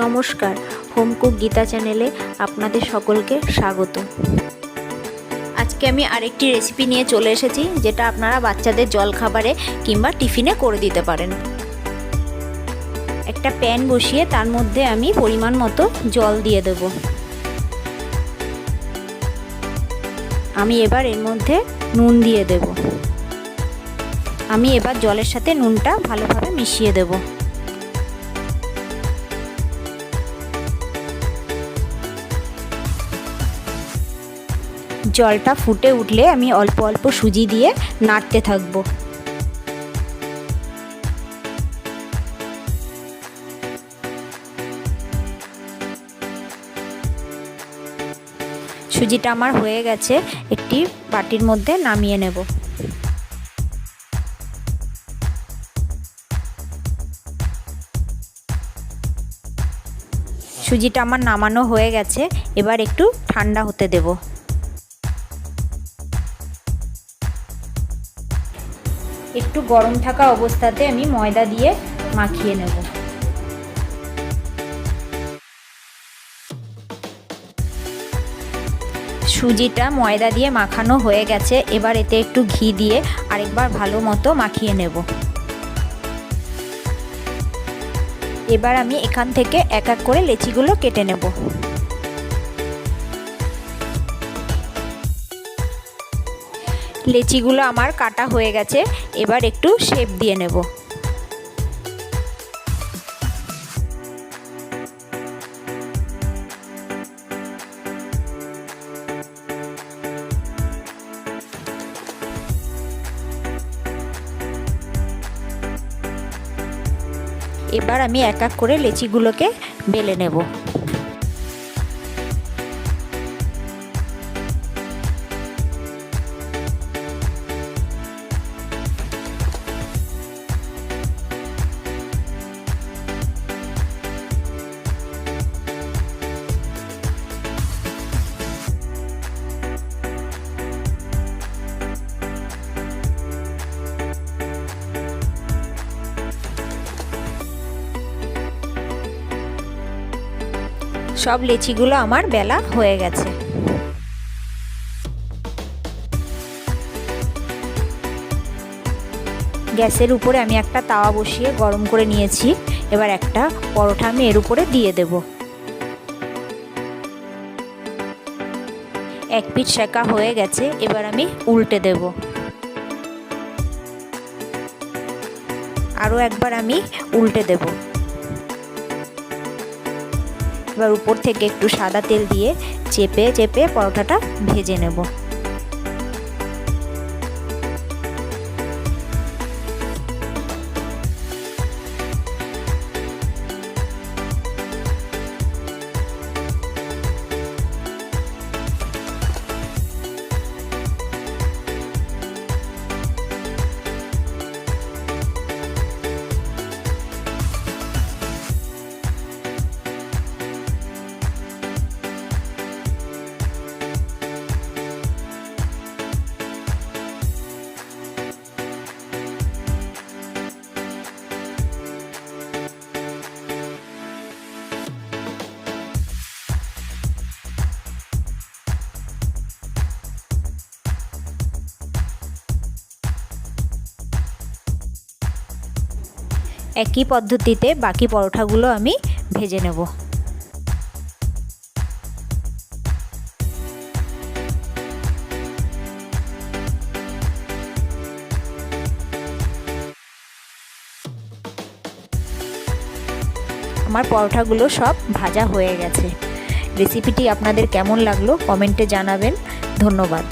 নমস্কার, home cook Gita চ্যানেলে আপনাদের সকলকে স্বাগত। আজকে আমি আরেকটি রেসিপি নিয়ে চলে এসেছি, যেটা আপনারা বাচ্চাদের জলখাবারে কিংবা টিফিনে করে দিতে পারেন। একটা প্যান বসিয়ে তার মধ্যে আমি পরিমাণ মতো জল দিয়ে দেব। আমি এবার এর মধ্যে নুন দিয়ে দেব। আমি এবার জলের সাথে নুনটা ভালোভাবে মিশিয়ে দেব। জলটা ফুটে উঠলে আমি অল্প অল্প সুজি দিয়ে নাড়তে থাকব। সুজিটা আমার হয়ে গেছে, একটি বাটির মধ্যে নামিয়ে নেব। সুজিটা আমার নামানো হয়ে গেছে, এবার একটু ঠান্ডা হতে দেব। একটু গরম থাকা অবস্থাতে আমি ময়দা দিয়ে মাখিয়ে নেব। সুজিটা ময়দা দিয়ে মাখানো হয়ে গেছে, এবার এতে একটু ঘি দিয়ে আরেকবার ভালো মতো মাখিয়ে নেব। এবার আমি এখান থেকে এক এক করে লেচিগুলো কেটে নেব। লেচিগুলো আমার কাটা হয়ে গেছে, এবার একটু শেপ দিয়ে নেব। এবার আমি এক এক করে লেচিগুলোকে বেলে নেব। সব লেচিগুলো আমার বেলা হয়ে গেছে। গ্যাসের উপরে আমি একটা তাওয়া বসিয়ে গরম করে নিয়েছি। এবার একটা পরোটা আমি এর উপরে দিয়ে দেব। এক পিঠ সেকা হয়ে গেছে, এবার আমি উল্টে দেব। আরও একবার আমি উল্টে দেব। এবার উপর থেকে একটু সাদা তেল দিয়ে চেপে চেপে পরোটাটা ভেজে নেব। একই পদ্ধতিতে বাকি পরোটাগুলো আমি ভেজে নেব। আমার পরোটাগুলো সব ভাজা হয়ে গেছে। রেসিপিটি আপনাদের কেমন লাগলো কমেন্টে জানাবেন। ধন্যবাদ।